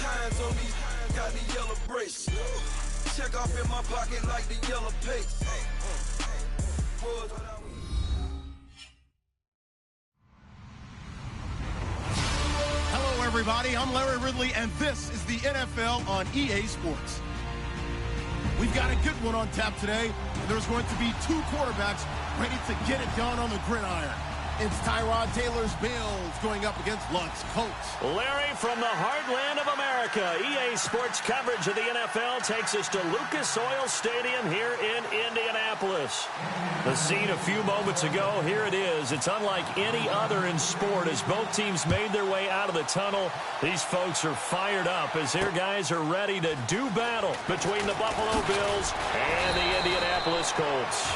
Hands on me, got the yellow brace. Check off in my pocket like the yellow paste. Hello, everybody. I'm Larry Ridley, and this is the NFL on EA Sports. We've got a good one on tap today. There's going to be two quarterbacks ready to get it done on the gridiron. It's Tyrod Taylor's Bills going up against Luck's Colts. Larry, from the heartland of America, EA Sports coverage of the NFL takes us to Lucas Oil Stadium here in Indianapolis. The scene a few moments ago, here it is. It's unlike any other in sport as both teams made their way out of the tunnel. These folks are fired up as their guys are ready to do battle between the Buffalo Bills and the Indianapolis Colts.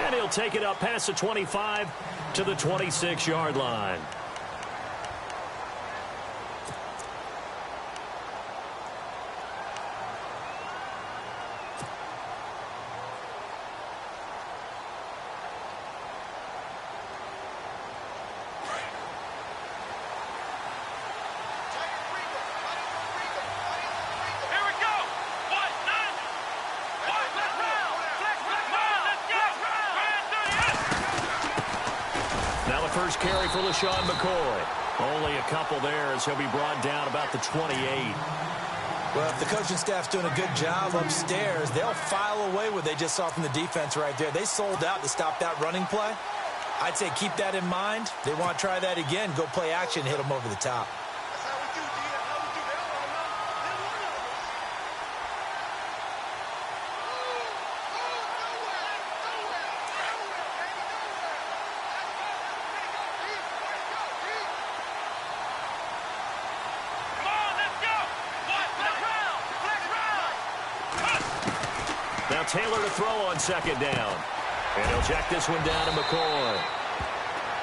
And he'll take it up past the 25 to the 26-yard line. First carry for LaShawn McCoy. Only a couple there as he'll be brought down about the 28. Well, if the coaching staff's doing a good job upstairs, they'll file away what they just saw from the defense right there. They sold out to stop that running play. I'd say keep that in mind. They want to try that again. Go play action, hit them over the top. Taylor to throw on second down. And he'll check this one down to McCoy.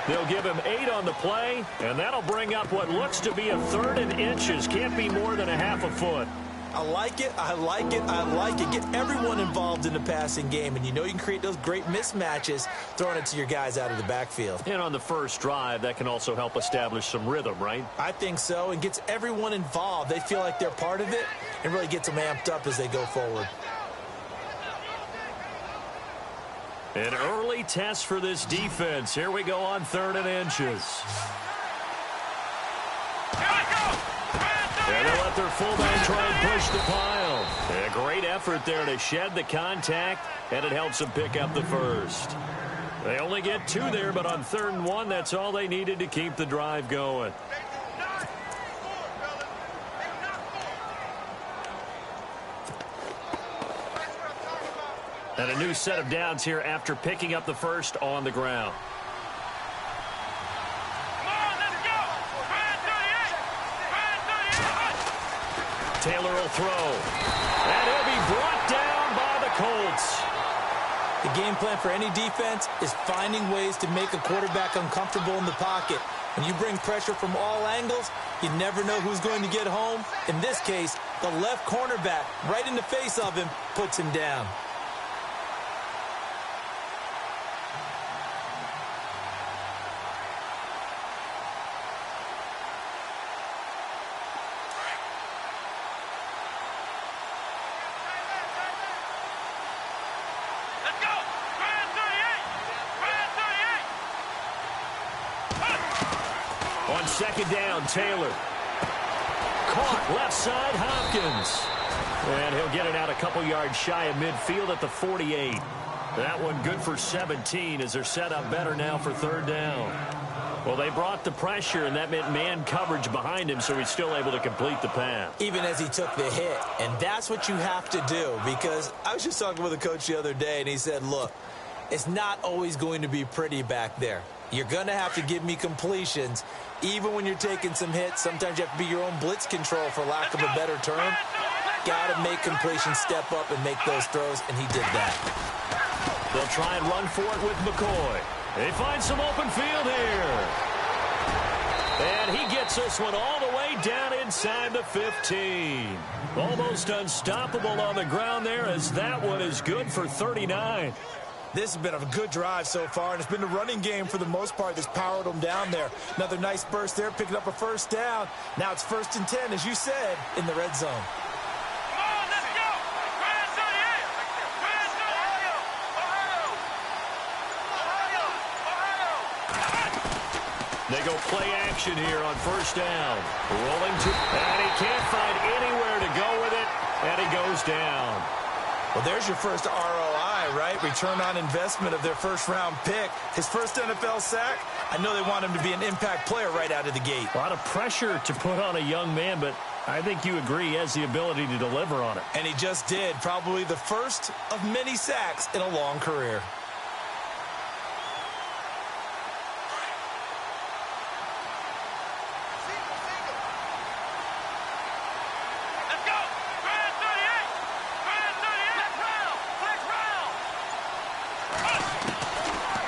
They'll give him 8 on the play, and that'll bring up what looks to be a 3rd and inches. Can't be more than a half a foot. I like it, I like it, I like it. Get everyone involved in the passing game, and you know you can create those great mismatches throwing it to your guys out of the backfield. And on the first drive, that can also help establish some rhythm, right? I think so, and gets everyone involved. They feel like they're part of it, and really gets them amped up as they go forward. An early test for this defense. Here we go on 3rd and inches. And they'll let their fullback try and push the pile. And a great effort there to shed the contact, and it helps them pick up the first. They only get 2 there, but on 3rd and 1, that's all they needed to keep the drive going. And a new set of downs here after picking up the first on the ground. Come on, let's go. Taylor will throw. And he'll be brought down by the Colts. The game plan for any defense is finding ways to make a quarterback uncomfortable in the pocket. When you bring pressure from all angles, you never know who's going to get home. In this case, the left cornerback, right in the face of him, puts him down. Second down, Taylor. Caught left side, Hopkins. And he'll get it out a couple yards shy of midfield at the 48. That one good for 17 as they're set up better now for 3rd down. Well, they brought the pressure, and that meant man coverage behind him, so he's still able to complete the pass. Even as he took the hit. And that's what you have to do, because I was just talking with a coach the other day, and he said, look, it's not always going to be pretty back there. You're going to have to give me completions. Even when you're taking some hits, sometimes you have to be your own blitz control, for lack of a better term. Got to make completions, step up, and make those throws, and he did that. They'll try and run for it with McCoy. They find some open field here. And he gets this one all the way down inside the 15. Almost unstoppable on the ground there, as that one is good for 39. This has been a good drive so far, and it's been the running game for the most part that's powered them down there. Another nice burst there, picking up a first down. Now it's 1st and 10, as you said, in the red zone. They go play action here on 1st down. Rolling to, and he can't find anywhere to go with it, and he goes down. Well, there's your first ROI, right? Return on investment of their first-round pick. His first NFL sack. I know they want him to be an impact player right out of the gate. A lot of pressure to put on a young man, but I think you agree he has the ability to deliver on it. And he just did. Probably the first of many sacks in a long career.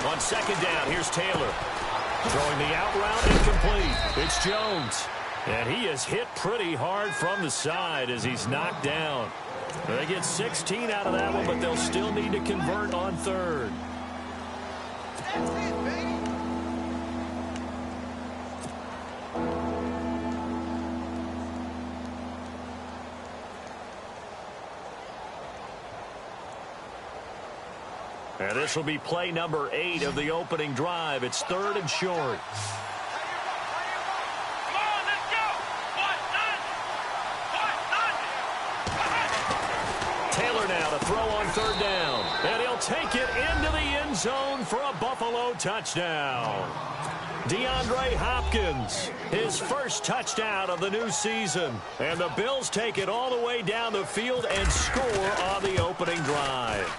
On 2nd down, here's Taylor. Throwing the out route, incomplete. It's Jones. And he is hit pretty hard from the side as he's knocked down. They get 16 out of that one, but they'll still need to convert on 3rd. That's it, baby. And this will be play number 8 of the opening drive. It's 3rd and short. Taylor now to throw on 3rd down. And he'll take it into the end zone for a Buffalo touchdown. DeAndre Hopkins, his first touchdown of the new season. And the Bills take it all the way down the field and score on the opening drive.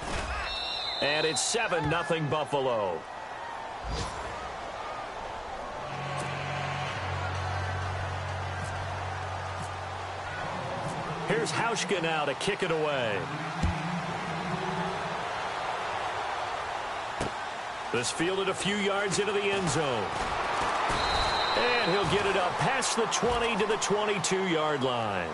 And it's 7-0 Buffalo. Here's Hauschka now to kick it away. This fielded a few yards into the end zone. And he'll get it up past the 20 to the 22-yard line.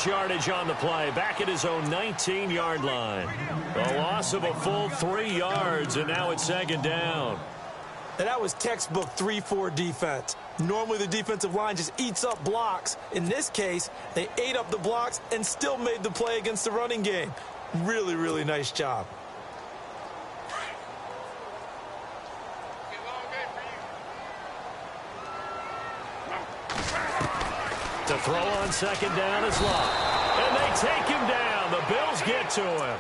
Yardage on the play, back at his own 19-yard line. A loss of a full 3 yards, and now it's 2nd down. And that was textbook 3-4 defense. Normally the defensive line just eats up blocks. In this case, they ate up the blocks and still made the play against the running game. Really, really nice job. To throw on 2nd down is Locke. And they take him down. The Bills get to him.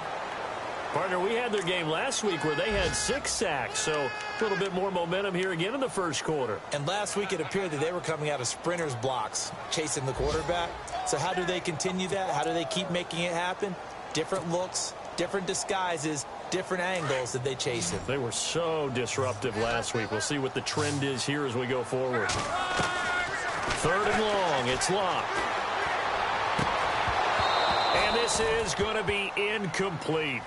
Partner, we had their game last week where they had 6 sacks, so a little bit more momentum here again in the first quarter. And last week it appeared that they were coming out of sprinters blocks, chasing the quarterback. So how do they continue that? How do they keep making it happen? Different looks, different disguises, different angles that they chase him. They were so disruptive last week. We'll see what the trend is here as we go forward. 3rd and long, it's Locke. And this is going to be incomplete.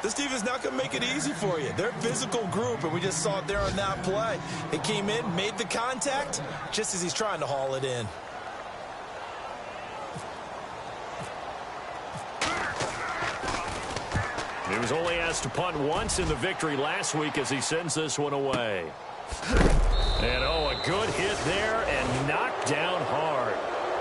This team is not going to make it easy for you. They're a physical group, and we just saw it there on that play. They came in, made the contact, just as he's trying to haul it in. He was only asked to punt once in the victory last week as he sends this one away. And, a good hit there and knocked down hard.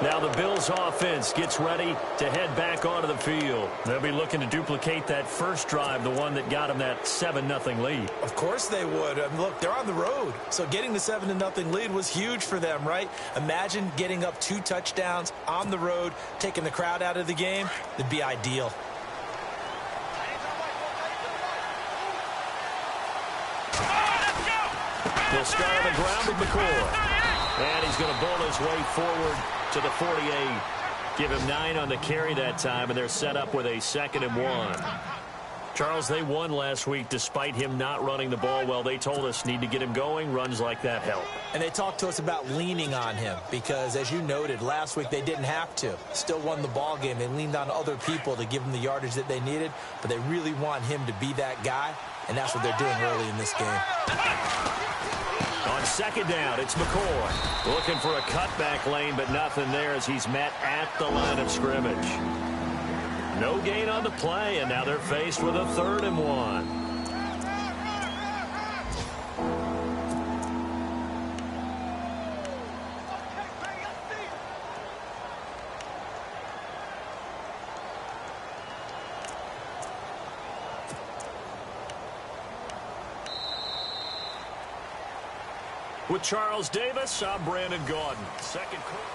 Now the Bills offense gets ready to head back onto the field. They'll be looking to duplicate that first drive, the one that got them that 7-0 lead. Of course they would. Look, they're on the road. So getting the 7-0 lead was huge for them, right? Imagine getting up 2 touchdowns on the road, taking the crowd out of the game. It'd be ideal. He'll start on the ground with McCoy. And he's going to bowl his way forward to the 48. Give him 9 on the carry that time, and they're set up with a 2nd and 1. Charles, they won last week despite him not running the ball well. They told us need to get him going. Runs like that help. And they talked to us about leaning on him because, as you noted, last week they didn't have to. Still won the ball game. They leaned on other people to give them the yardage that they needed, but they really want him to be that guy, and that's what they're doing early in this game. On second down, it's McCoy. Looking for a cutback lane, but nothing there as he's met at the line of scrimmage. No gain on the play, and now they're faced with a 3rd and 1. With Charles Davis, I'm Brandon Gaudin. Second quarter.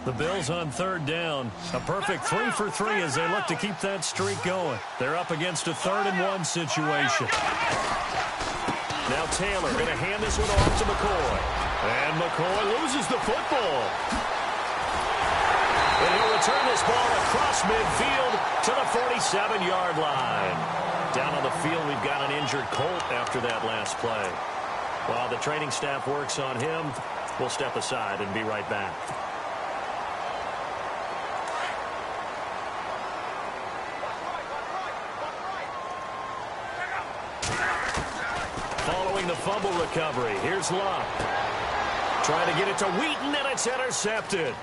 The Bills on 3rd down. A perfect 3 for 3 as they look to keep that streak going. They're up against a 3rd and 1 situation. Now Taylor going to hand this one off to McCoy. And McCoy loses the football. And he'll return this ball across midfield to the 47-yard line. Down on the field, we've got an injured Colt after that last play. While the training staff works on him, we'll step aside and be right back. Following the fumble recovery, here's Love. Trying to get it to Wheaton, and it's intercepted.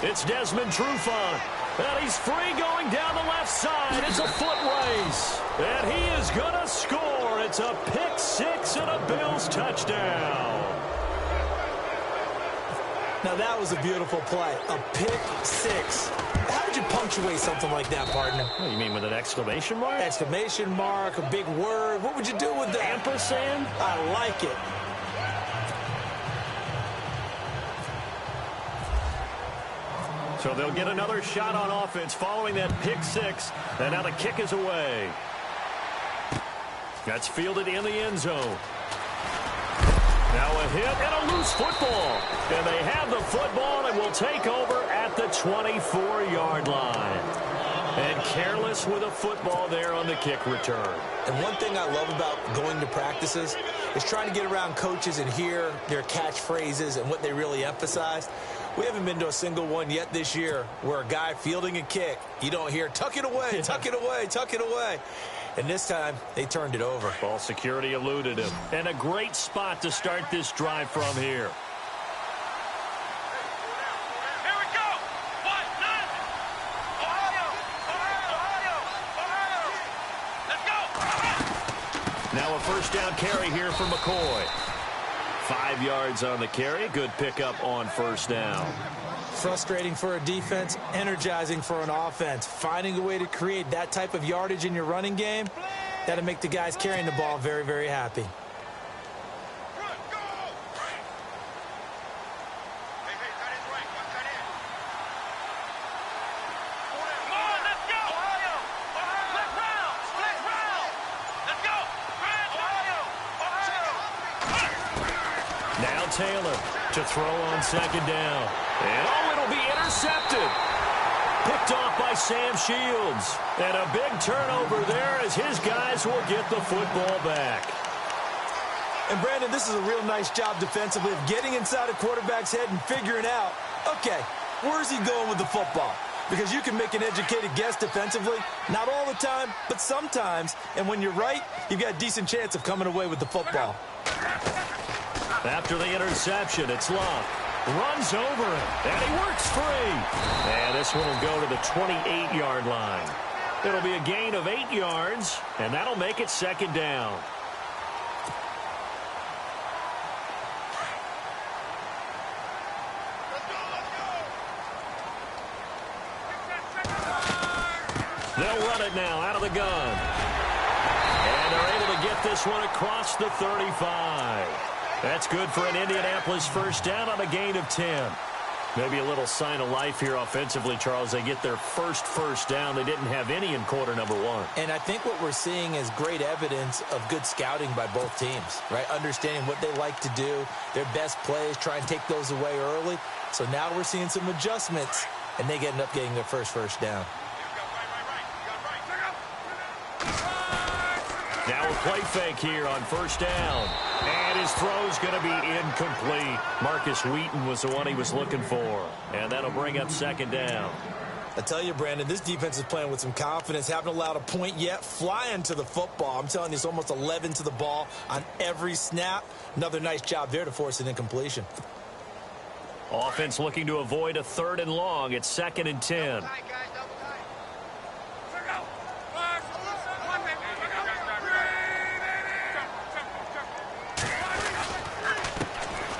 It's Desmond Trufant, and he's free going down the left side. It's a foot race, and he is going to score. It's a pick six and a Bills touchdown. Now, that was a beautiful play, a pick six. How would you punctuate something like that, partner? Oh, you mean with an exclamation mark? Exclamation mark, a big word. What would you do with that? Ampersand? I like it. So they'll get another shot on offense following that pick six, and now the kick is away. That's fielded in the end zone. Now a hit and a loose football. And they have the football and will take over at the 24-yard line. And careless with a football there on the kick return. And one thing I love about going to practices is trying to get around coaches and hear their catchphrases and what they really emphasize. We haven't been to a single one yet this year where a guy fielding a kick, you don't hear, tuck it away, tuck it away, tuck it away. And this time, they turned it over. Ball security eluded him. And a great spot to start this drive from here. Here we go. 1-0. Ohio. Let's go. Now a first down carry here for McCoy. 5 yards on the carry. Good pickup on first down. Frustrating for a defense, energizing for an offense. Finding a way to create that type of yardage in your running game, that'll make the guys carrying the ball very, very happy. Now Taylor to throw on second down. And oh, it'll be intercepted. Picked off by Sam Shields. And a big turnover there as his guys will get the football back. And Brandon, this is a real nice job defensively of getting inside a quarterback's head and figuring out, okay, where's he going with the football? Because you can make an educated guess defensively, not all the time, but sometimes. And when you're right, you've got a decent chance of coming away with the football. After the interception, it's Love. Runs over him, and he works free. And this one will go to the 28-yard line. It'll be a gain of 8 yards, and that'll make it second down. They'll run it now out of the gun. And they're able to get this one across the 35. That's good for an Indianapolis first down on a gain of 10. Maybe a little sign of life here offensively, Charles. They get their first down. They didn't have any in quarter number one. And I think what we're seeing is great evidence of good scouting by both teams, right? Understanding what they like to do, their best plays, try and take those away early. So now we're seeing some adjustments, and they end up getting their first down. Now a play fake here on first down. And his throw's going to be incomplete. Marcus Wheaton was the one he was looking for. And that'll bring up second down. I tell you, Brandon, this defense is playing with some confidence. Haven't allowed a point yet. Flying to the football. I'm telling you, it's almost 11 to the ball on every snap. Another nice job there to force an incompletion. Offense looking to avoid a 3rd and long. It's 2nd and 10.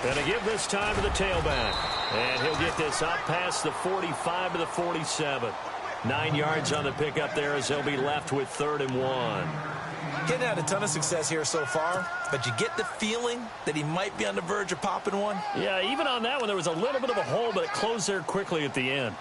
Going to give this time to the tailback. And he'll get this up past the 45 to the 47. 9 yards on the pickup there as they'll be left with 3rd and 1. Getting had a ton of success here so far, but you get the feeling that he might be on the verge of popping one. Yeah, even on that one, there was a little bit of a hole, but it closed there quickly at the end.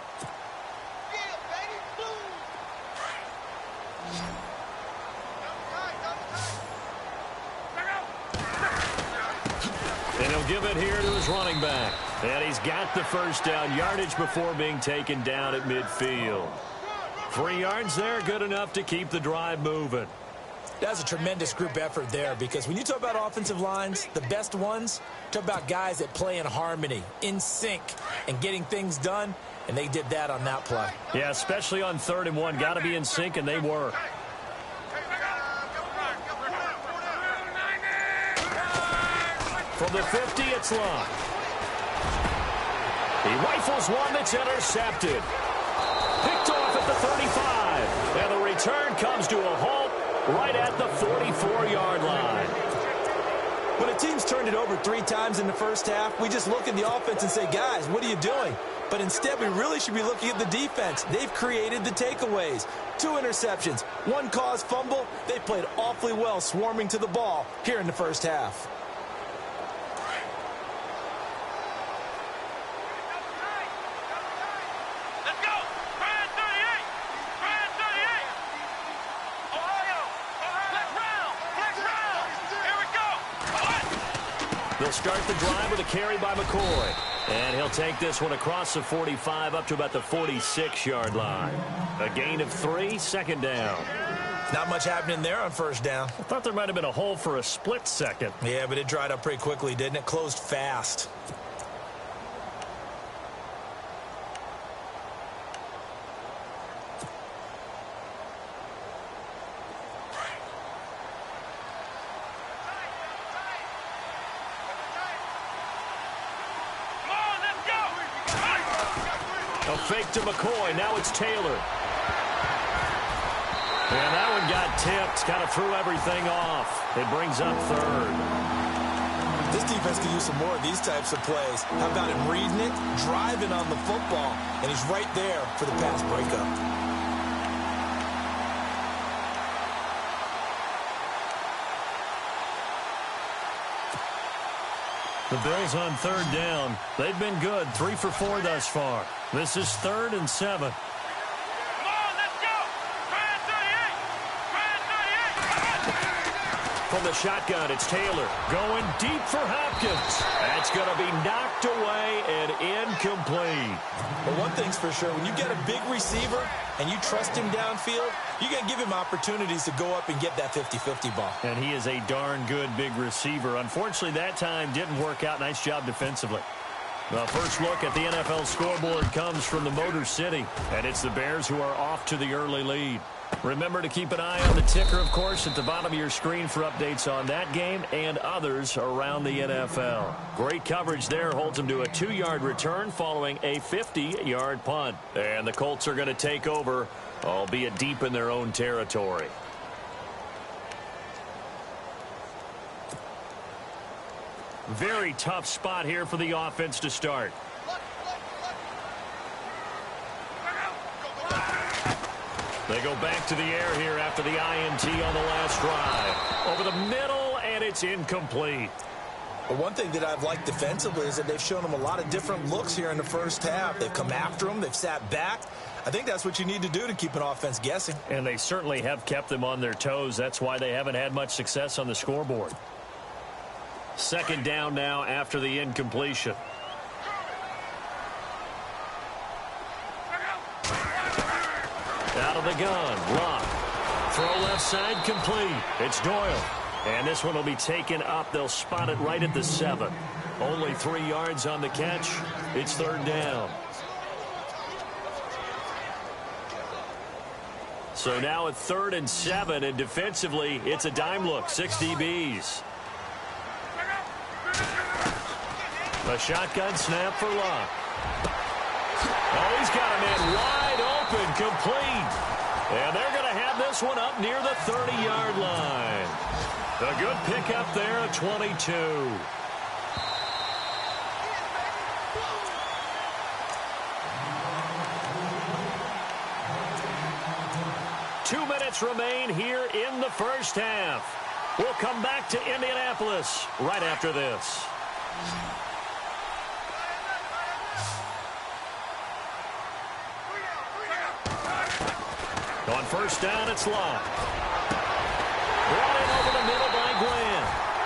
And he'll give it here to his running back. And he's got the first down yardage before being taken down at midfield. 3 yards there, good enough to keep the drive moving. That's a tremendous group effort there, because when you talk about offensive lines, the best ones, talk about guys that play in harmony, in sync, and getting things done, and they did that on that play. Yeah, especially on 3rd and 1. Got to be in sync, and they were. From the 50, it's Locke. He rifles one that's intercepted. Picked off at the 35. And the return comes to a halt right at the 44-yard line. When a team's turned it over 3 times in the first half, we just look at the offense and say, guys, what are you doing? But instead, we really should be looking at the defense. They've created the takeaways. 2 interceptions, 1 caused fumble. They played awfully well swarming to the ball here in the first half. They'll start the drive with a carry by McCoy. And he'll take this one across the 45 up to about the 46-yard line. A gain of 3, 2nd down. Not much happening there on first down. I thought there might have been a hole for a split second. Yeah, but it dried up pretty quickly, didn't it? Closed fast. A fake to McCoy. Now it's Taylor. And that one got tipped. Kind of threw everything off. It brings up 3rd. This defense could use some more of these types of plays. How about him reading it, driving on the football, and he's right there for the pass breakup. The Bills on 3rd down. They've been good. 3 for 4 thus far. This is 3rd and 7. From the shotgun, it's Taylor going deep for Hopkins. That's going to be knocked away and incomplete. But one thing's for sure, when you get a big receiver and you trust him downfield, you're going to give him opportunities to go up and get that 50-50 ball. And he is a darn good big receiver. Unfortunately, that time didn't work out. Nice job defensively. The first look at the NFL scoreboard comes from the Motor City, and it's the Bears who are off to the early lead. Remember to keep an eye on the ticker, of course, at the bottom of your screen for updates on that game and others around the NFL. Great coverage there holds them to a 2-yard return following a 50-yard punt. And the Colts are going to take over, albeit deep in their own territory. Very tough spot here for the offense to start. They go back to the air here after the INT on the last drive. Over the middle, and it's incomplete. But one thing that I've liked defensively is that they've shown them a lot of different looks here in the first half. They've come after them. They've sat back. I think that's what you need to do to keep an offense guessing. And they certainly have kept them on their toes. That's why they haven't had much success on the scoreboard. Second down now after the incompletion. Out of the gun, Locke. Throw left side, complete. It's Doyle. And this one will be taken up. They'll spot it right at the 7. Only 3 yards on the catch. It's third down. So now at 3rd and 7, and defensively, it's a dime look, 6 DBs. A shotgun snap for Locke. Oh, he's got a man wide open, complete. And they're going to have this one up near the 30-yard line. A good pickup there at 22. Two minutes remain here in the first half. We'll come back to Indianapolis right after this. On first down, it's Locke. Brought in over the middle by Glenn.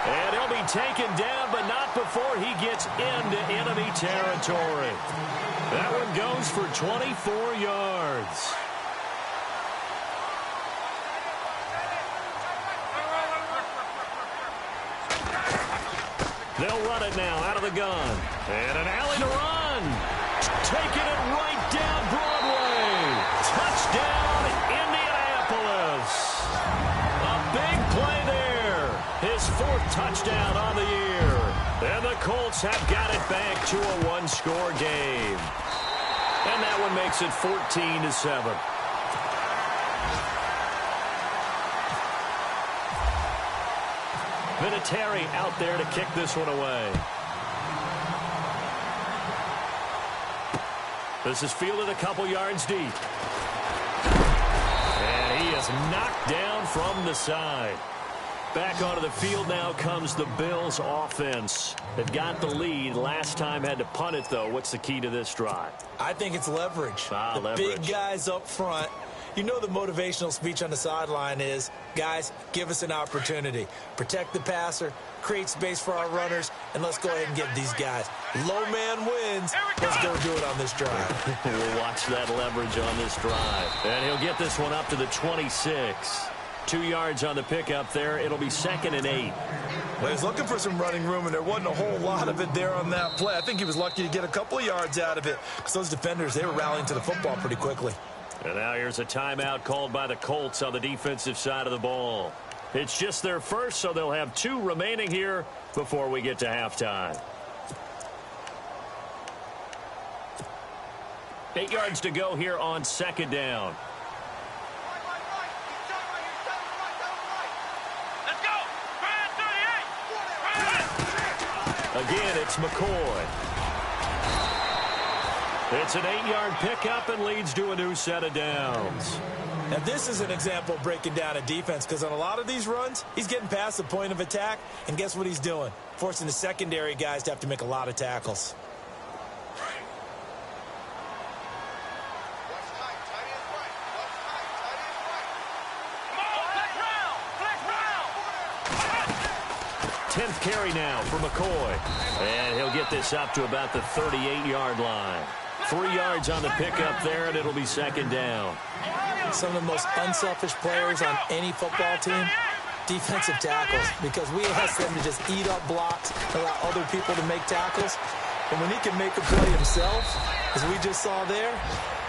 And he'll be taken down, but not before he gets into enemy territory. That one goes for 24 yards. They'll run it now out of the gun. And an alley to run. Taking it right down Broadway. Touchdown, Indianapolis. A big play there. His 4th touchdown on the year. And the Colts have got it back to a 1-score game. And that one makes it 14-7. Vinatieri out there to kick this one away. This is fielded a couple yards deep. And he is knocked down from the side. Back onto the field now comes the Bills offense. They've got the lead. Last time had to punt it, though. What's the key to this drive? I think it's leverage. Leverage. Big guys up front. You know the motivational speech on the sideline is, guys, give us an opportunity. Protect the passer, create space for our runners, and let's go ahead and give these guys. Low man wins. Let's go do it on this drive. We'll watch that leverage on this drive. And he'll get this one up to the 26. 2 yards on the pickup there. It'll be 2nd and 8. Well, he's looking for some running room, and there wasn't a whole lot of it there on that play. I think he was lucky to get a couple of yards out of it because those defenders, they were rallying to the football pretty quickly. And now here's a timeout called by the Colts on the defensive side of the ball. It's just their first, so they'll have 2 remaining here before we get to halftime. 8 yards to go here on 2nd down. Again, it's McCoy. It's an 8-yard pickup and leads to a new set of downs. Now, this is an example of breaking down a defense because on a lot of these runs, he's getting past the point of attack, and guess what he's doing? Forcing the secondary guys to have to make a lot of tackles. Tenth carry now for McCoy. And he'll get this up to about the 38-yard line. 3 yards on the pickup there, and it'll be 2nd down. Some of the most unselfish players on any football team, defensive tackles, because we ask them to just eat up blocks, allow other people to make tackles. And when he can make a play himself, as we just saw there,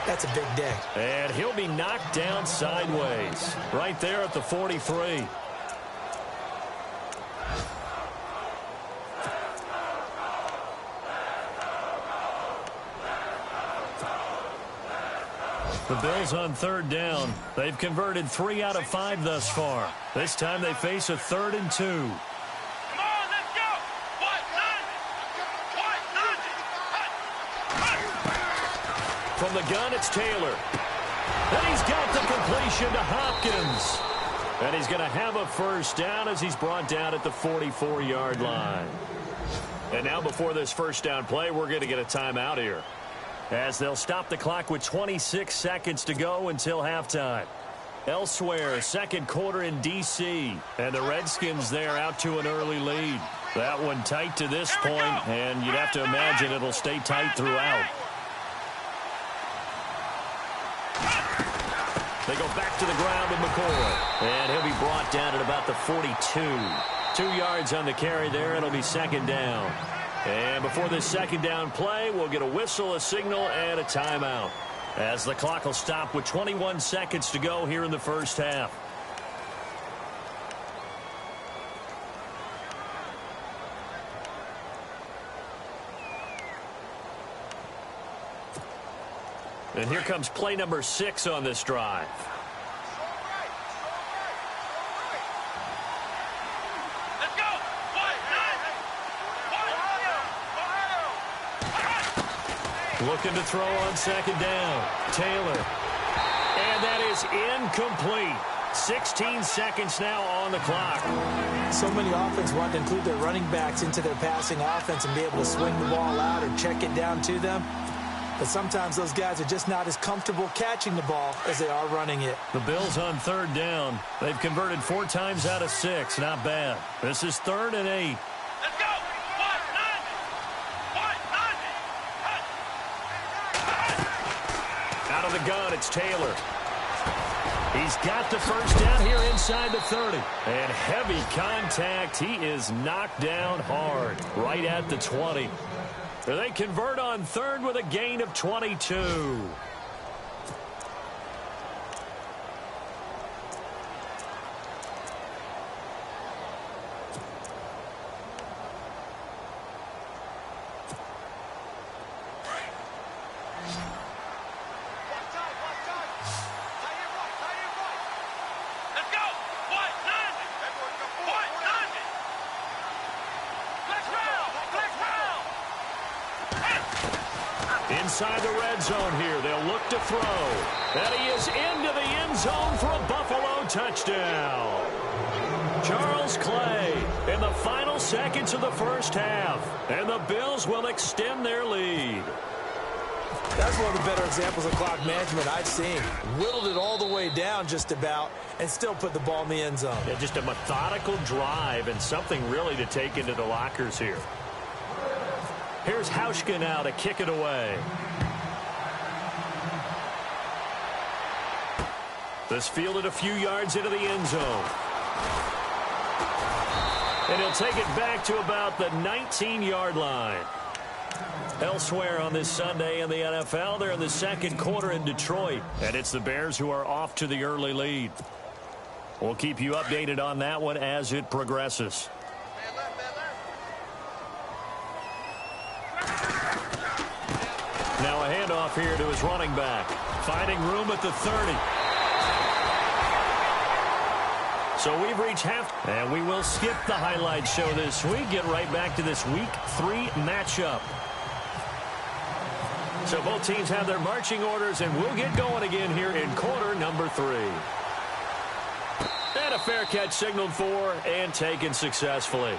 that's a big day. And he'll be knocked down sideways right there at the 43. The Bills on 3rd down. They've converted 3 out of 5 thus far. This time they face a 3rd and 2. Come on, let's go! From the gun, it's Taylor. And he's got the completion to Hopkins. And he's going to have a first down as he's brought down at the 44-yard line. And now before this first down play, we're going to get a timeout here, as they'll stop the clock with 26 seconds to go until halftime. Elsewhere, second quarter in D.C., and the Redskins there out to an early lead. That one tight to this point, and you'd have to imagine it'll stay tight throughout. They go back to the ground with McCoy, and he'll be brought down at about the 42. 2 yards on the carry there. It'll be second down. And before this second down play, we'll get a whistle, a signal, and a timeout, as the clock will stop with 21 seconds to go here in the first half. And here comes play number 6 on this drive. Looking to throw on second down. Taylor. And that is incomplete. 16 seconds now on the clock. So many offenses want to include their running backs into their passing offense and be able to swing the ball out or check it down to them. But sometimes those guys are just not as comfortable catching the ball as they are running it. The Bills on third down. They've converted 4 times out of 6. Not bad. This is 3rd and 8. Let's go! Out of the gun, it's Taylor. He's got the first down here inside the 30. And heavy contact. He is knocked down hard right at the 20. They convert on third with a gain of 22. Inside the red zone here, they'll look to throw. And he is into the end zone for a Buffalo touchdown. Charles Clay in the final seconds of the first half. And the Bills will extend their lead. That's one of the better examples of clock management I've seen. Whittled it all the way down just about and still put the ball in the end zone. Yeah, just a methodical drive and something really to take into the lockers here. Here's Hauschka now to kick it away. This fielded a few yards into the end zone. And he'll take it back to about the 19-yard line. Elsewhere on this Sunday in the NFL, they're in the second quarter in Detroit. And it's the Bears who are off to the early lead. We'll keep you updated on that one as it progresses. Now a handoff here to his running back. Finding room at the 30. So we've reached half, and we will skip the highlight show this week. Get right back to this Week 3 matchup. So both teams have their marching orders, and we'll get going again here in quarter number 3. And a fair catch signaled for and taken successfully.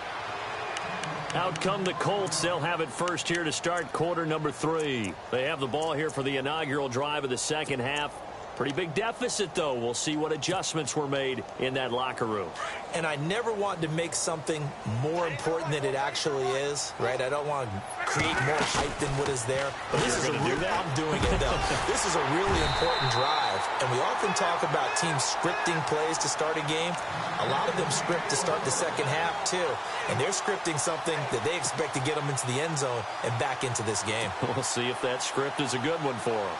Out come the Colts. They'll have it first here to start quarter number 3. They have the ball here for the inaugural drive of the second half. Pretty big deficit, though. We'll see what adjustments were made in that locker room. And I never want to make something more important than it actually is, right? I don't want to create more hype than what is there. But this is a real, I'm doing it, though. This is a really important drive. And we often talk about teams scripting plays to start a game. A lot of them script to start the second half, too. And they're scripting something that they expect to get them into the end zone and back into this game. We'll see if that script is a good one for them.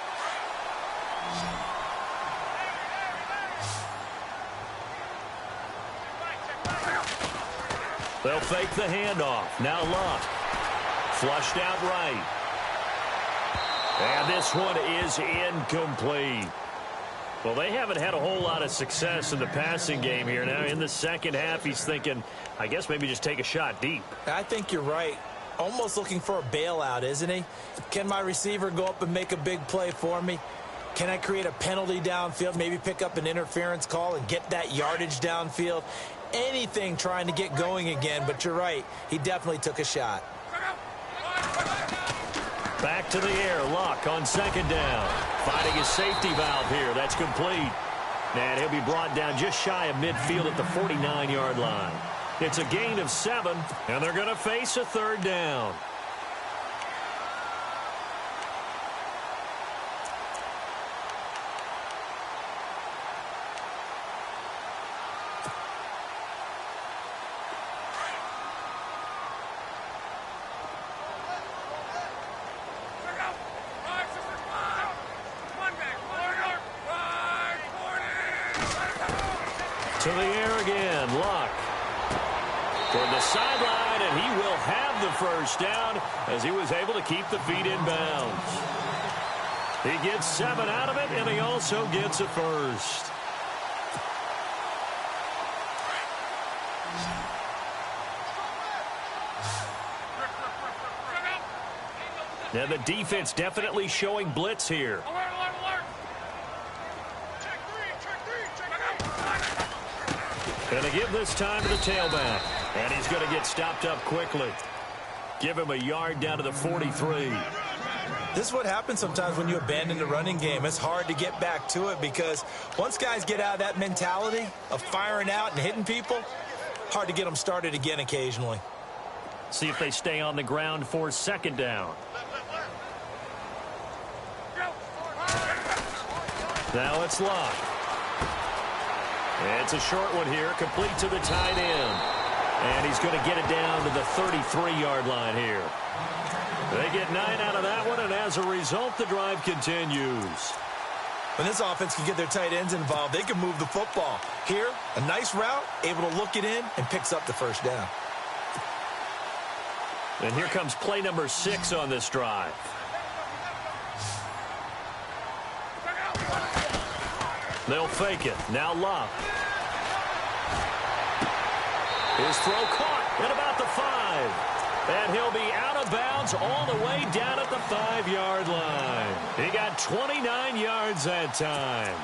They'll fake the handoff. Now Luck. Flushed out right. And this one is incomplete. Well, they haven't had a whole lot of success in the passing game here. Now in the second half, he's thinking, I guess maybe just take a shot deep. I think you're right. Almost looking for a bailout, isn't he? Can my receiver go up and make a big play for me? Can I create a penalty downfield, maybe pick up an interference call and get that yardage downfield? Anything trying to get going again, but you're right. He definitely took a shot. Back to the air. Luck on second down. Finding his safety valve here. That's complete. And he'll be brought down just shy of midfield at the 49-yard line. It's a gain of 7, and they're going to face a third down. To the air again, Luck. Toward the sideline, and he will have the first down as he was able to keep the feet in bounds. He gets 7 out of it, and he also gets a first. Now the defense definitely showing blitz here. Going to give this time to the tailback. And he's going to get stopped up quickly. Give him a yard down to the 43. This is what happens sometimes when you abandon the running game. It's hard to get back to it because once guys get out of that mentality of firing out and hitting people, hard to get them started again occasionally. See if they stay on the ground for second down. Now it's Luck. It's a short one here, complete to the tight end. And he's going to get it down to the 33-yard line here. They get 9 out of that one, and as a result, the drive continues. When this offense can get their tight ends involved, they can move the football. Here, a nice route, able to look it in, and picks up the first down. And here comes play number 6 on this drive. They'll fake it. Now Luck. His throw caught at about the 5. And he'll be out of bounds all the way down at the 5-yard line. He got 29 yards that time.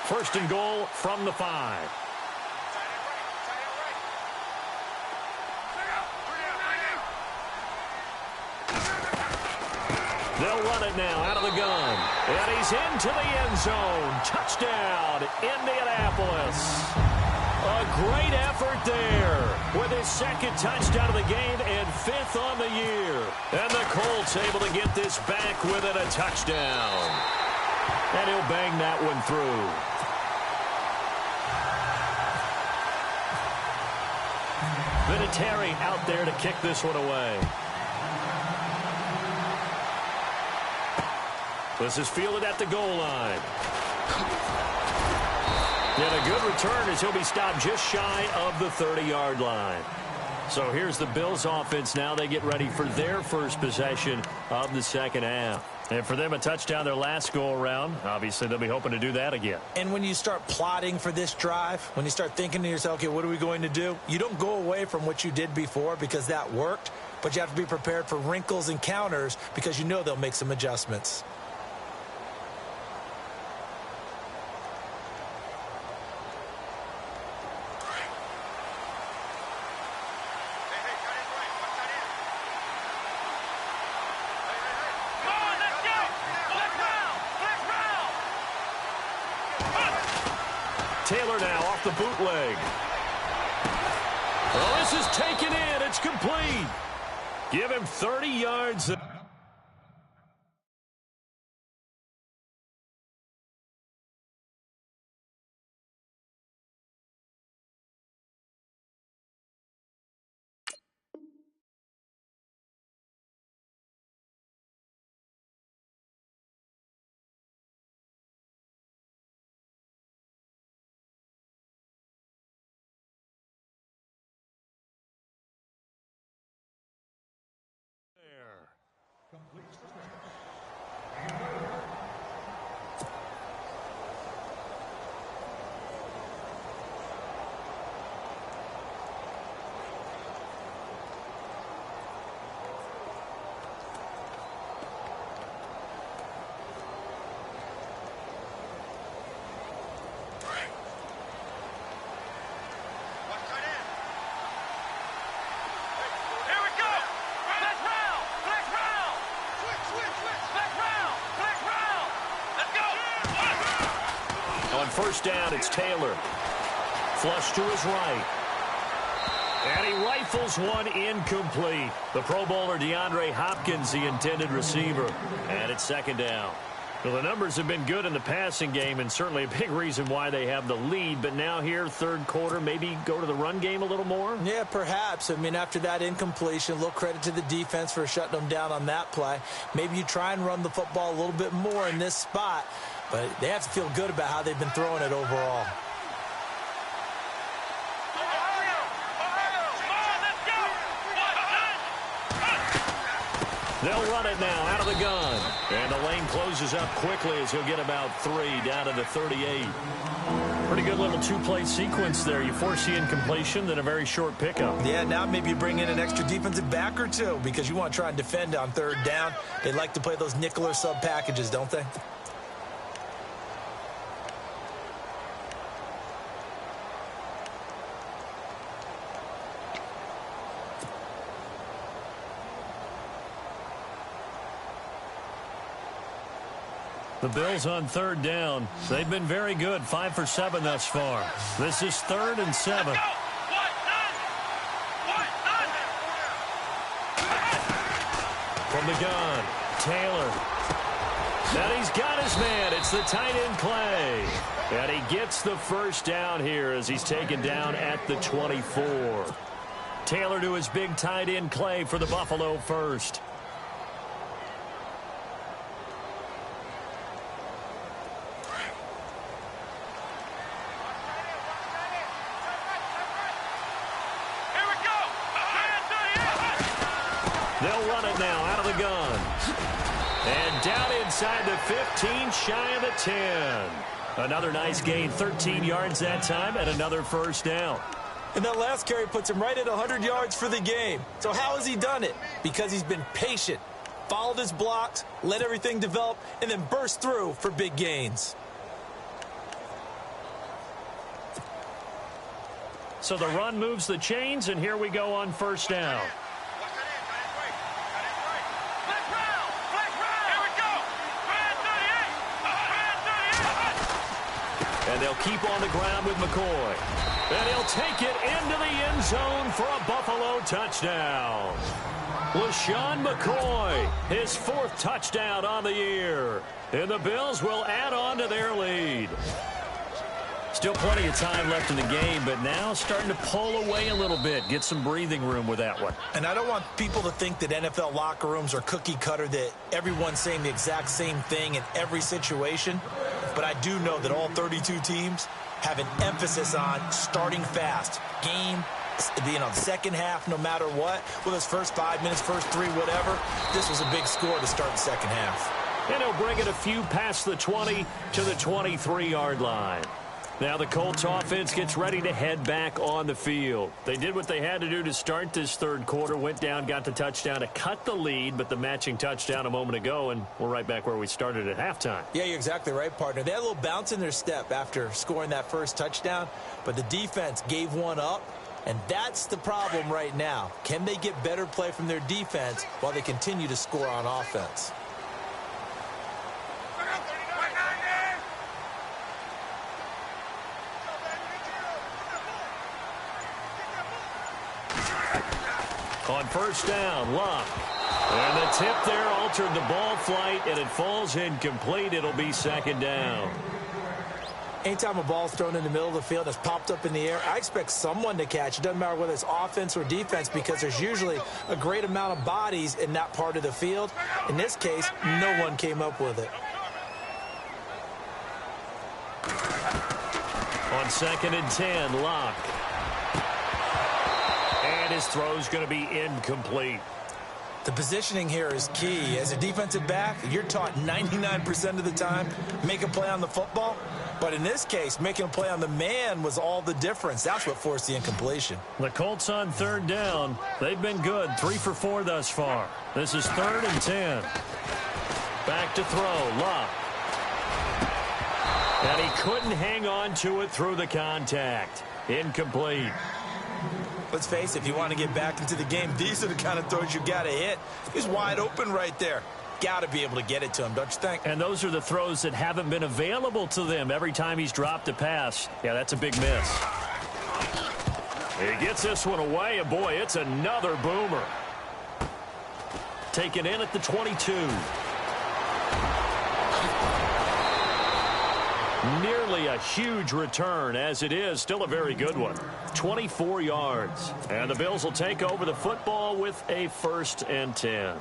First and goal from the 5. They'll run it now out of the gun. And he's into the end zone. Touchdown, Indianapolis. A great effort there with his second touchdown of the game and 5th on the year. And the Colts able to get this back with it, a touchdown. And he'll bang that one through. Vinatieri out there to kick this one away. This is fielded at the goal line. And a good return as he'll be stopped just shy of the 30-yard line. So here's the Bills offense now. They get ready for their first possession of the second half. And for them, a touchdown their last go-around. Obviously, they'll be hoping to do that again. And when you start plotting for this drive, when you start thinking to yourself, okay, what are we going to do? You don't go away from what you did before because that worked, but you have to be prepared for wrinkles and counters because you know they'll make some adjustments. Taylor now off the bootleg. Well, this is taken in. It's complete. Give him 30 yards. On first down, it's Taylor. Flush to his right. And he rifles one incomplete. The Pro Bowler DeAndre Hopkins, the intended receiver. And it's second down. Well, the numbers have been good in the passing game, and certainly a big reason why they have the lead. But now here, third quarter, maybe go to the run game a little more? Yeah, perhaps. I mean, after that incompletion, a little credit to the defense for shutting them down on that play. Maybe you try and run the football a little bit more in this spot, but they have to feel good about how they've been throwing it overall. They'll run it now out of the gun. And the lane closes up quickly as he'll get about 3 down to the 38. Pretty good little two-play sequence there. You force the incompletion, then a very short pickup. Yeah, now maybe you bring in an extra defensive back or two because you want to try and defend on third down. They like to play those nickel or sub packages, don't they? The Bills on third down. They've been very good, 5 for 7 thus far. This is 3rd and 7. From the gun, Taylor. Now he's got his man. It's the tight end Clay. And he gets the first down here as he's taken down at the 24. Taylor to his big tight end Clay for the Buffalo first. They'll run it now out of the gun. And down inside the 15, shy of the 10. Another nice gain, 13 yards that time, and another first down. And that last carry puts him right at 100 yards for the game. So how has he done it? Because he's been patient, followed his blocks, let everything develop, and then burst through for big gains. So the run moves the chains, and here we go on first down. And they'll keep on the ground with McCoy. And he'll take it into the end zone for a Buffalo touchdown. LaShawn McCoy, his 4th touchdown on the year. And the Bills will add on to their lead. Still plenty of time left in the game, but now starting to pull away a little bit. Get some breathing room with that one. And I don't want people to think that NFL locker rooms are cookie cutter, that everyone's saying the exact same thing in every situation. But I do know that all 32 teams have an emphasis on starting fast. Game, the second half, no matter what. Whether it's first 5 minutes, first 3, whatever. This was a big score to start the second half. And he'll bring it a few past the 20 to the 23-yard line. Now the Colts offense gets ready to head back on the field. They did what they had to do to start this third quarter, went down, got the touchdown to cut the lead, but the matching touchdown a moment ago, and we're right back where we started at halftime. Yeah, you're exactly right, partner. They had a little bounce in their step after scoring that first touchdown, but the defense gave one up, and that's the problem right now. Can they get better play from their defense while they continue to score on offense? On first down, Luck. And the tip there altered the ball flight, and it falls incomplete. It'll be second down. Anytime a ball's thrown in the middle of the field, it's popped up in the air, I expect someone to catch. It doesn't matter whether it's offense or defense because there's usually a great amount of bodies in that part of the field. In this case, no one came up with it. On 2nd and 10, Luck. And his throw's going to be incomplete. The positioning here is key. As a defensive back, you're taught 99% of the time, make a play on the football. But in this case, making a play on the man was all the difference. That's what forced the incompletion. The Colts on third down. They've been good, 3 for 4 thus far. This is 3rd and 10. Back to throw, Luck. And he couldn't hang on to it through the contact. Incomplete. Let's face it, if you want to get back into the game, these are the kind of throws you got to hit. He's wide open right there. got to be able to get it to him, don't you think? And those are the throws that haven't been available to them every time he's dropped a pass. Yeah, that's a big miss. He gets this one away, and boy, it's another boomer. Taken in at the 22. Nearly a huge return, as it is still a very good one. 24 yards. And the Bills will take over the football with a 1st and 10.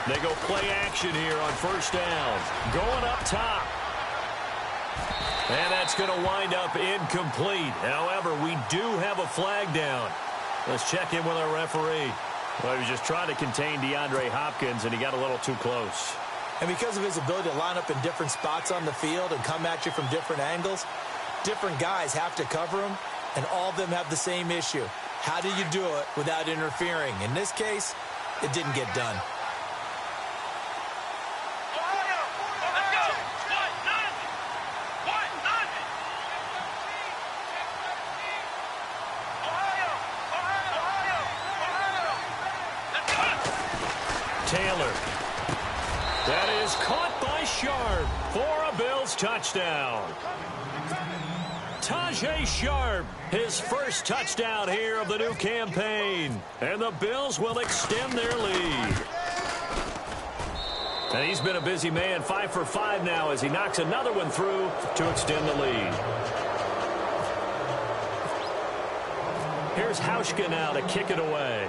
They go play action here on 1st down. Going up top. And that's going to wind up incomplete. However, we do have a flag down. Let's check in with our referee. Well, he was just trying to contain DeAndre Hopkins, and he got a little too close. And because of his ability to line up in different spots on the field and come at you from different angles, different guys have to cover him, and all of them have the same issue. How do you do it without interfering? In this case, it didn't get done. Taylor. That is caught by Sharp for a Bills touchdown. Tajay Sharp, his first touchdown here of the new campaign. And the Bills will extend their lead. And he's been a busy man, 5 for 5 now as he knocks another one through to extend the lead. Here's Hauschka now to kick it away.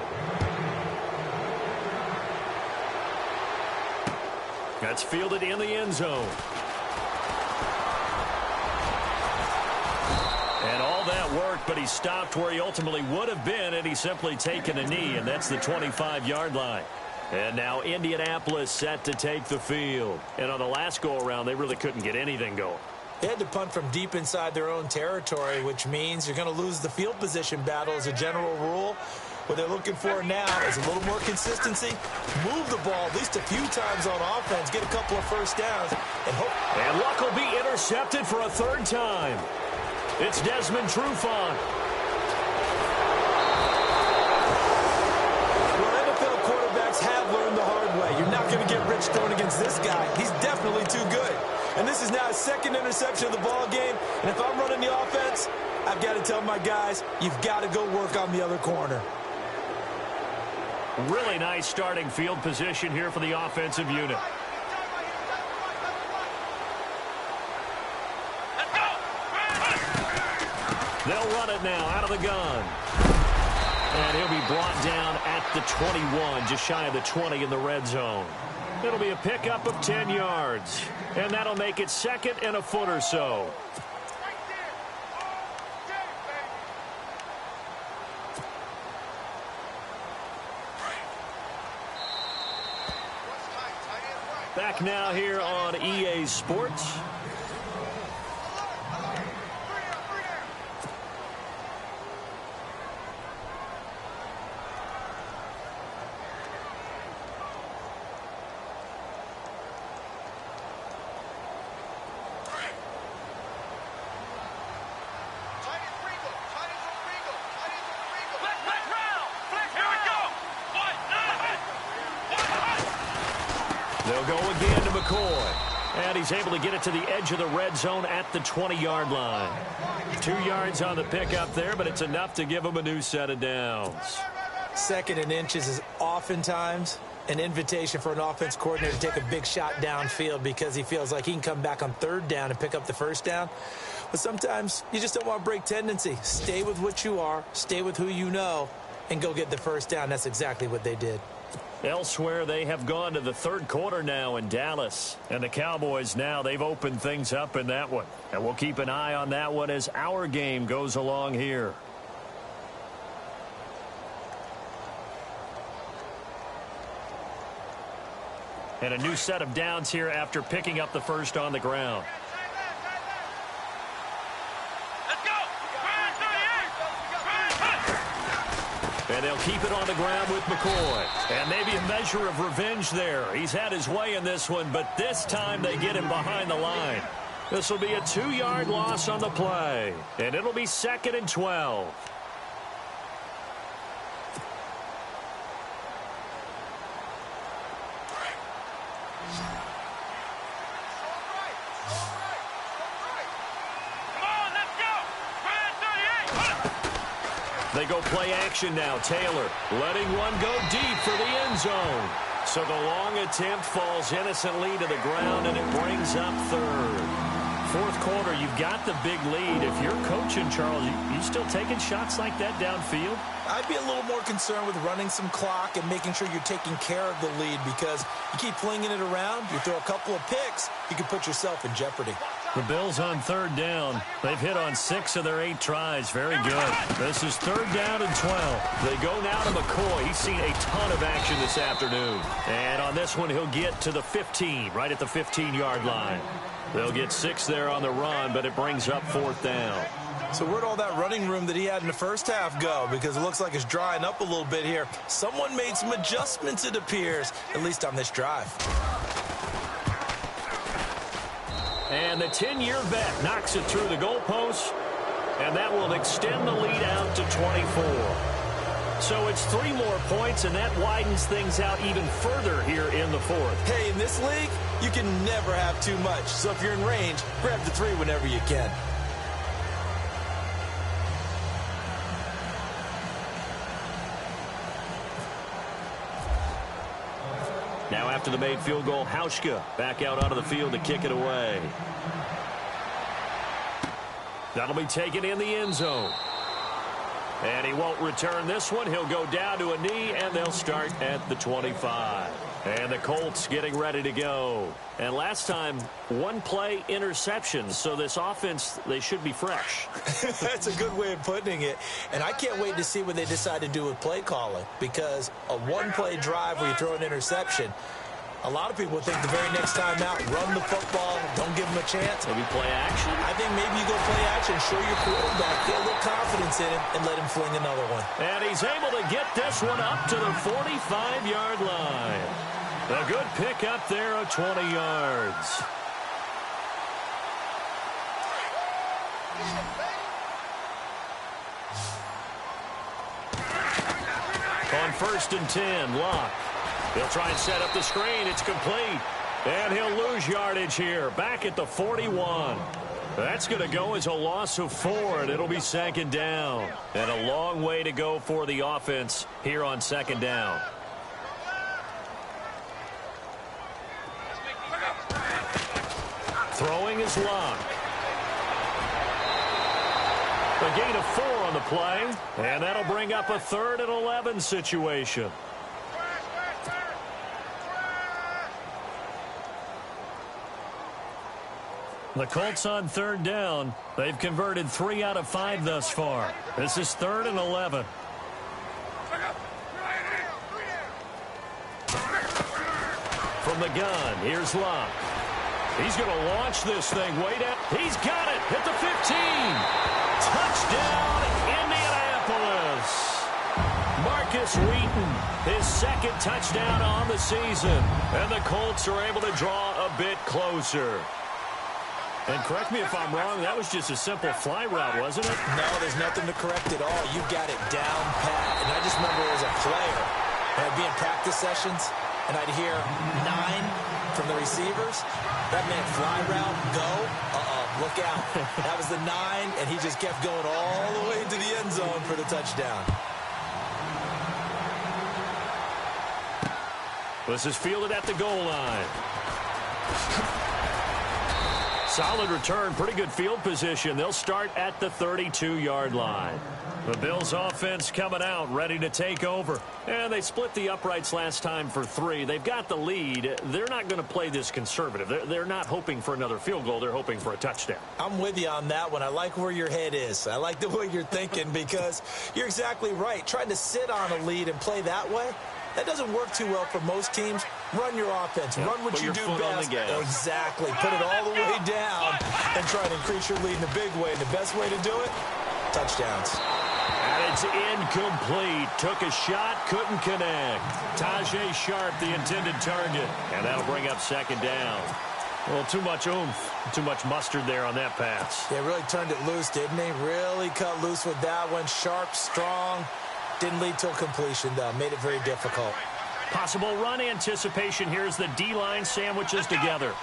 That's fielded in the end zone. And all that worked, but he stopped where he ultimately would have been, and he's simply taken a knee, and that's the 25-yard line. And now Indianapolis set to take the field. And on the last go-around, they really couldn't get anything going. They had to punt from deep inside their own territory, which means you're going to lose the field position battle as a general rule. What they're looking for now is a little more consistency, move the ball at least a few times on offense, get a couple of first downs, and hope. And Luck will be intercepted for a 3rd time. It's Desmond Trufant. Well, NFL quarterbacks have learned the hard way. You're not going to get rich throwing against this guy. He's definitely too good. And this is now his 2nd interception of the ball game. And if I'm running the offense, I've got to tell my guys, you've got to go work on the other corner. Really nice starting field position here for the offensive unit. They'll run it now out of the gun. And he'll be brought down at the 21, just shy of the 20 in the red zone. It'll be a pickup of 10 yards. And that'll make it 2nd and a foot or so. Back now here on EA Sports. They'll go again to McCoy. And he's able to get it to the edge of the red zone at the 20-yard line. 2 yards on the pickup there, but it's enough to give him a new set of downs. 2nd and inches is oftentimes an invitation for an offense coordinator to take a big shot downfield because he feels like he can come back on 3rd down and pick up the 1st down. But sometimes you just don't want to break tendency. Stay with what you are, stay with who you know, and go get the 1st down. That's exactly what they did. Elsewhere, they have gone to the 3rd quarter now in Dallas. And the Cowboys now, they've opened things up in that one. And we'll keep an eye on that one as our game goes along here. And a new set of downs here after picking up the first on the ground. And they'll keep it on the ground with McCoy. And maybe a measure of revenge there. He's had his way in this one, but this time they get him behind the line. This will be a 2-yard loss on the play. And it'll be 2nd and 12. They go play action now. Taylor letting one go deep for the end zone. So the long attempt falls innocently to the ground, and it brings up 3rd. 4th quarter, you've got the big lead. If you're coaching, Charles, you still taking shots like that downfield? I'd be a little more concerned with running some clock and making sure you're taking care of the lead, because you keep flinging it around, you throw a couple of picks, you can put yourself in jeopardy. The Bills on 3rd down. They've hit on 6 of their 8 tries. Very good. This is 3rd down and 12. They go now to McCoy. He's seen a ton of action this afternoon. And on this one, he'll get to the 15, right at the 15-yard line. They'll get 6 there on the run, but it brings up 4th down. So where'd all that running room that he had in the first half go? Because it looks like it's drying up a little bit here. Someone made some adjustments, it appears, at least on this drive. And the 10-year vet knocks it through the goalpost, and that will extend the lead out to 24. So it's 3 more points, and that widens things out even further here in the 4th. Hey, in this league, you can never have too much. So if you're in range, grab the 3 whenever you can. Now after the made field goal, Hauschka back out onto the field to kick it away. That'll be taken in the end zone. And he won't return this one. He'll go down to a knee, and they'll start at the 25. And the Colts getting ready to go. And last time, 1-play interceptions. So this offense, they should be fresh. That's a good way of putting it. And I can't wait to see what they decide to do with play calling. Because a 1-play drive where you throw an interception, a lot of people think the very next time out, run the football, don't give them a chance. Maybe play action? I think maybe you go play action, show your quarterback, get a little confidence in him, and let him fling another one. And he's able to get this one up to the 45-yard line. A good pick up there of 20 yards. On 1st and 10, Locke. He'll try and set up the screen. It's complete. And he'll lose yardage here. Back at the 41. That's going to go as a loss of 4, and it'll be 2nd down. And a long way to go for the offense here on 2nd down. Throwing is Locke. A gain of 4 on the play, and that'll bring up a 3rd and 11 situation. The Colts on 3rd down. They've converted 3 out of 5 thus far. This is 3rd and 11. From the gun, here's Locke. He's going to launch this thing way down. He's got it at the 15. Touchdown, Indianapolis. Marcus Wheaton, his 2nd touchdown on the season. And the Colts are able to draw a bit closer. And correct me if I'm wrong, that was just a simple fly route, wasn't it? No, there's nothing to correct at all. You got it down pat. And I just remember as a player, I'd be in practice sessions, and I'd hear 9 from the receivers. That meant fly route, go, look out. That was the 9, and he just kept going all the way to the end zone for the touchdown. This is fielded at the goal line. Solid return, pretty good field position. They'll start at the 32-yard line. The Bills offense coming out, ready to take over. And they split the uprights last time for 3. They've got the lead. They're not going to play this conservative. They're not hoping for another field goal. They're hoping for a touchdown. I'm with you on that one. I like where your head is. I like the way you're thinking, because you're exactly right. Trying to sit on a lead and play that way, That doesn't work too well for most teams. Run your offense. Run what you do best. Exactly. Put it all the way down and try to increase your lead in a big way. And the best way to do it, touchdowns. And it's incomplete. Took a shot, couldn't connect. Tajay Sharp, the intended target. And that'll bring up second down. Well, too much oomph, too much mustard there on that pass. They really turned it loose, didn't they? Really cut loose with that one. Sharp, strong. Didn't lead to a completion, though. Made it very difficult. Possible run anticipation. Here's the D-line sandwiches together.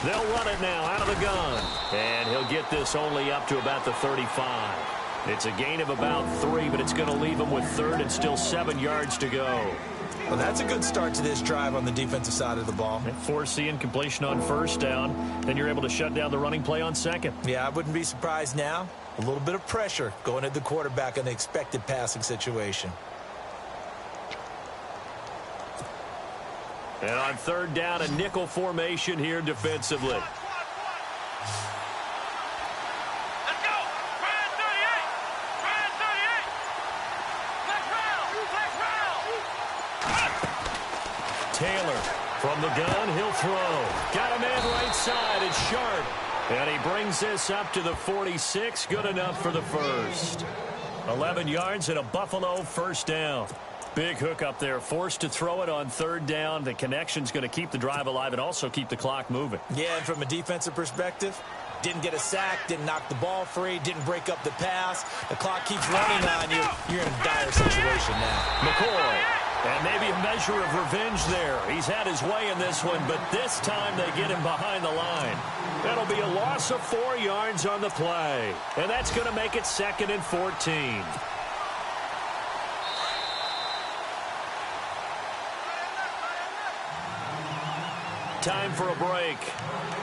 They'll run it now out of the gun. And he'll get this only up to about the 35. It's a gain of about 3, but it's going to leave him with third and still 7 yards to go. Well, that's a good start to this drive on the defensive side of the ball. Force the incompletion on first down. Then you're able to shut down the running play on second. Yeah, I wouldn't be surprised now. A little bit of pressure going at the quarterback in the expected passing situation. And on third down, a nickel formation here defensively. Taylor from the gun, he'll throw. Got a man right side, it's Sharp. And he brings this up to the 46, good enough for the first. 11 yards and a Buffalo first down. Big hook up there, forced to throw it on third down. The connection's going to keep the drive alive and also keep the clock moving. Yeah, and from a defensive perspective, didn't get a sack, didn't knock the ball free, didn't break up the pass. The clock keeps running on you. You're in a dire situation now. McCoy. And maybe a measure of revenge there. He's had his way in this one, but this time they get him behind the line. That'll be a loss of 4 yards on the play. And that's going to make it 2nd and 14. Time for a break.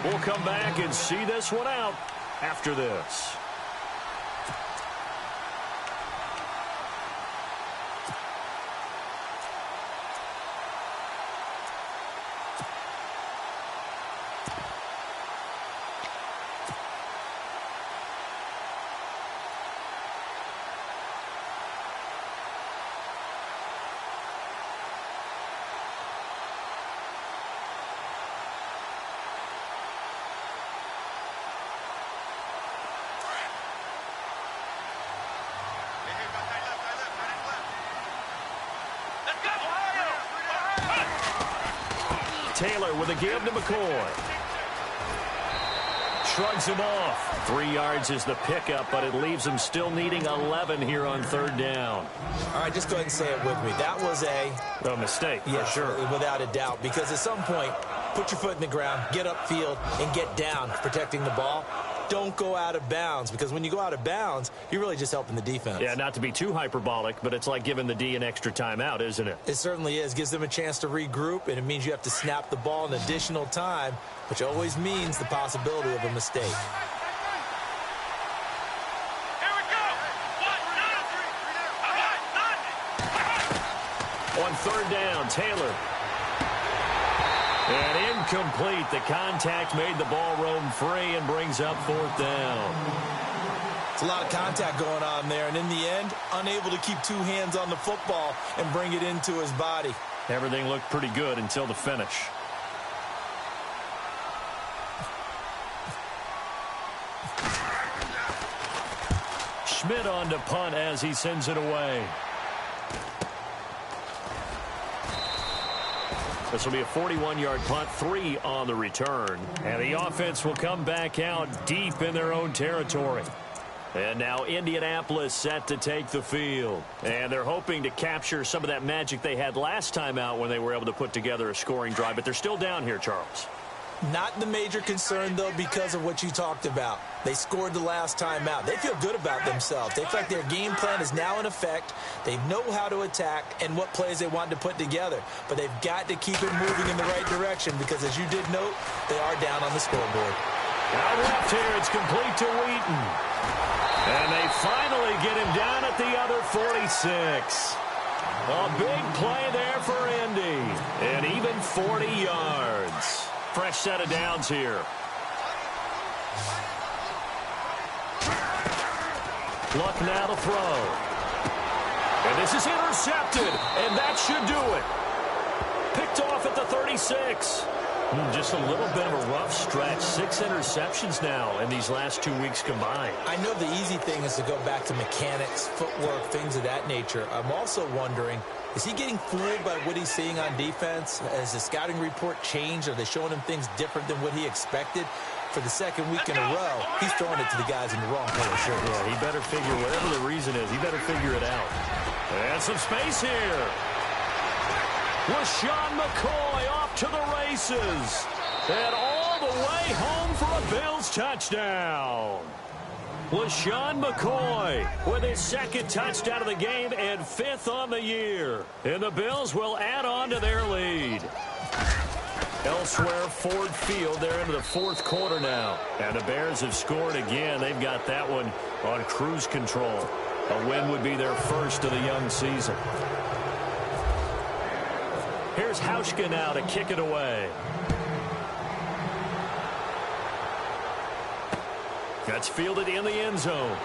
We'll come back and see this one out after this. Taylor with a give to McCoy. Shrugs him off. 3 yards is the pickup, but it leaves him still needing 11 here on third down. All right, just go ahead and say it with me. That was a mistake, yes, for sure. Without a doubt, because at some point, put your foot in the ground, get upfield, and get down protecting the ball. Don't go out of bounds, because when you go out of bounds, you're really just helping the defense. Yeah, not to be too hyperbolic, but it's like giving the D an extra timeout, isn't it? It certainly is. Gives them a chance to regroup, and it means you have to snap the ball an additional time, which always means the possibility of a mistake. On third down, Taylor. And incomplete. The contact made the ball roam free and brings up fourth down. It's a lot of contact going on there, and in the end, unable to keep two hands on the football and bring it into his body. Everything looked pretty good until the finish. Schmidt on to punt as he sends it away. This will be a 41-yard punt, 3 on the return. And the offense will come back out deep in their own territory. And now Indianapolis set to take the field. And they're hoping to capture some of that magic they had last time out when they were able to put together a scoring drive. But they're still down here, Charles. Not the major concern, though, because of what you talked about. They scored the last time out. They feel good about themselves. They feel like their game plan is now in effect. They know how to attack and what plays they want to put together. But they've got to keep it moving in the right direction because, as you did note, they are down on the scoreboard. Out left here, it's complete to Wheaton. And they finally get him down at the other 46. A big play there for Indy. And even 40 yards. Fresh set of downs here. Luck now to throw. And this is intercepted, and that should do it. Picked off at the 36. Just a little bit of a rough stretch. 6 interceptions now in these last 2 weeks combined. I know the easy thing is to go back to mechanics, footwork, things of that nature. I'm also wondering, is he getting fooled by what he's seeing on defense? Has the scouting report changed? Are they showing him things different than what he expected? For the second week in a row, he's throwing it to the guys in the wrong color shirts. Yeah, he better figure, whatever the reason is, he better figure it out. And some space here. LaShawn McCoy off to the races. And all the way home for a Bills touchdown. LaShawn McCoy with his 2nd touchdown of the game and 5th on the year. And the Bills will add on to their lead. Elsewhere, Ford Field, they're into the 4th quarter now. And the Bears have scored again. They've got that one on cruise control. A win would be their first of the young season. Here's Hauschka now to kick it away. That's fielded in the end zone.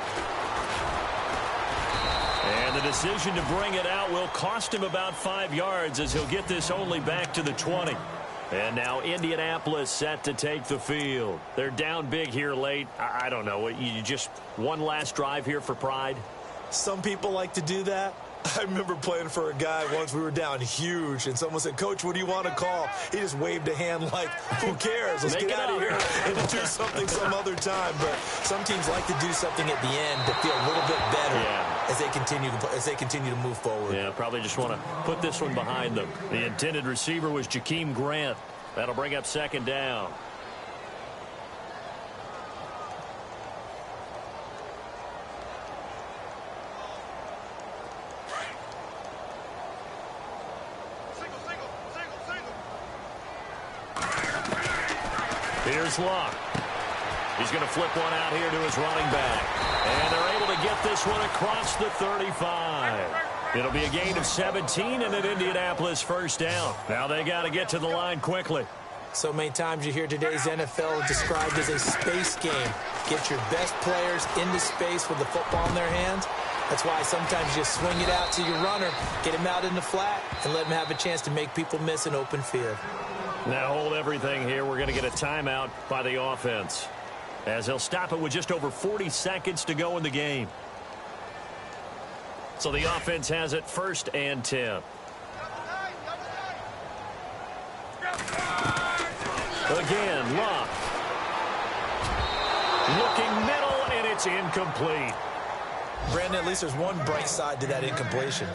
And the decision to bring it out will cost him about 5 yards as he'll get this only back to the 20. And now Indianapolis set to take the field. They're down big here late. I don't know. You just one last drive here for pride? Some people like to do that. I remember playing for a guy once. We were down huge, and someone said, "Coach, what do you want to call?" He just waved a hand like, who cares? Let's get out of here and do something some other time. But some teams like to do something at the end to feel a little bit better as they continue to move forward. Yeah, probably just want to put this one behind them. The intended receiver was Jakeem Grant. That'll bring up 2nd down. Here's Luck. He's going to flip one out here to his running back. And they're able to get this one across the 35. It'll be a gain of 17 and an Indianapolis 1st down. Now they got to get to the line quickly. So many times you hear today's NFL described as a space game. Get your best players into space with the football in their hands. That's why sometimes you swing it out to your runner, get him out in the flat, and let him have a chance to make people miss an open field. Now hold everything here. We're going to get a timeout by the offense, as they'll stop it with just over 40 seconds to go in the game. So the offense has it 1st and 10. Again, Luck. Looking middle, and it's incomplete. Brandon, at least there's one bright side to that incompletion.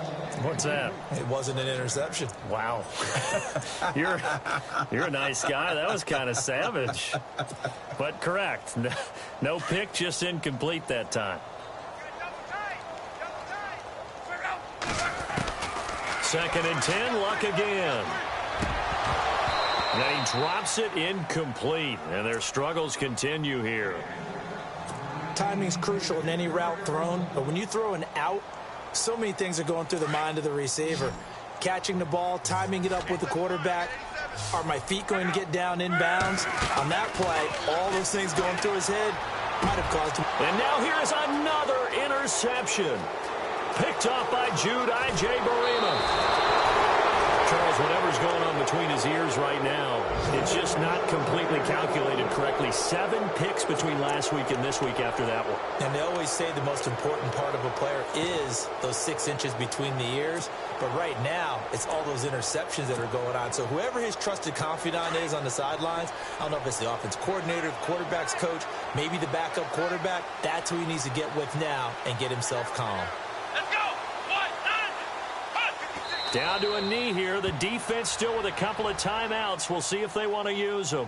What's that? It wasn't an interception. Wow. You're a nice guy. That was kind of savage. But correct. No pick, just incomplete that time. 2nd and 10, Luck again. And he drops it incomplete, and their struggles continue here. Timing's crucial in any route thrown, but when you throw an out, so many things are going through the mind of the receiver. Catching the ball, timing it up with the quarterback. Are my feet going to get down inbounds? On that play, all those things going through his head might have caused him. And now here's another interception. Picked off by Jude I.J. Barima. Charles, whatever's going on between his ears right now, it's just not completely calculated correctly. 7 picks between last week and this week after that one. And they always say the most important part of a player is those 6 inches between the ears. But right now, it's all those interceptions that are going on. So whoever his trusted confidant is on the sidelines, I don't know if it's the offense coordinator, the quarterback's coach, maybe the backup quarterback, that's who he needs to get with now and get himself calm. Down to a knee here. The defense still with a couple of timeouts. We'll see if they want to use them.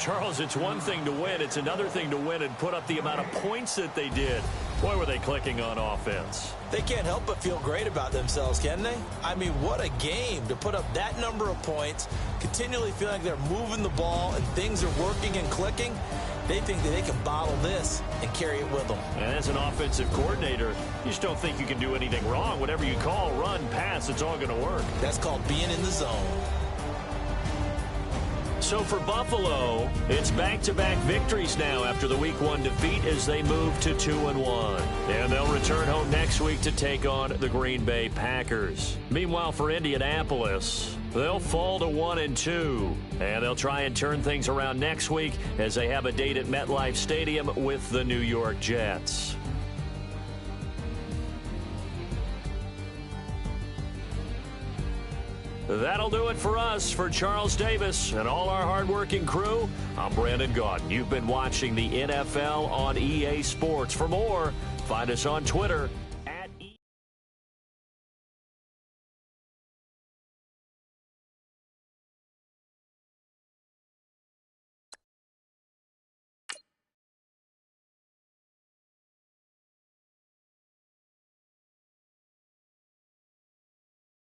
Charles, it's one thing to win. It's another thing to win and put up the amount of points that they did. Boy, were they clicking on offense. They can't help but feel great about themselves, can they? I mean, what a game to put up that number of points, continually feeling like they're moving the ball and things are working and clicking. They think that they can bottle this and carry it with them. And as an offensive coordinator, you just don't think you can do anything wrong. Whatever you call, run, pass, it's all going to work. That's called being in the zone. So for Buffalo, it's back-to-back victories now after the Week 1 defeat as they move to 2-1. And they'll return home next week to take on the Green Bay Packers. Meanwhile, for Indianapolis, they'll fall to 1-2. And they'll try and turn things around next week as they have a date at MetLife Stadium with the New York Jets. That'll do it for us. For Charles Davis and all our hardworking crew, I'm Brandon Gaudin. You've been watching the NFL on EA Sports. For more, find us on Twitter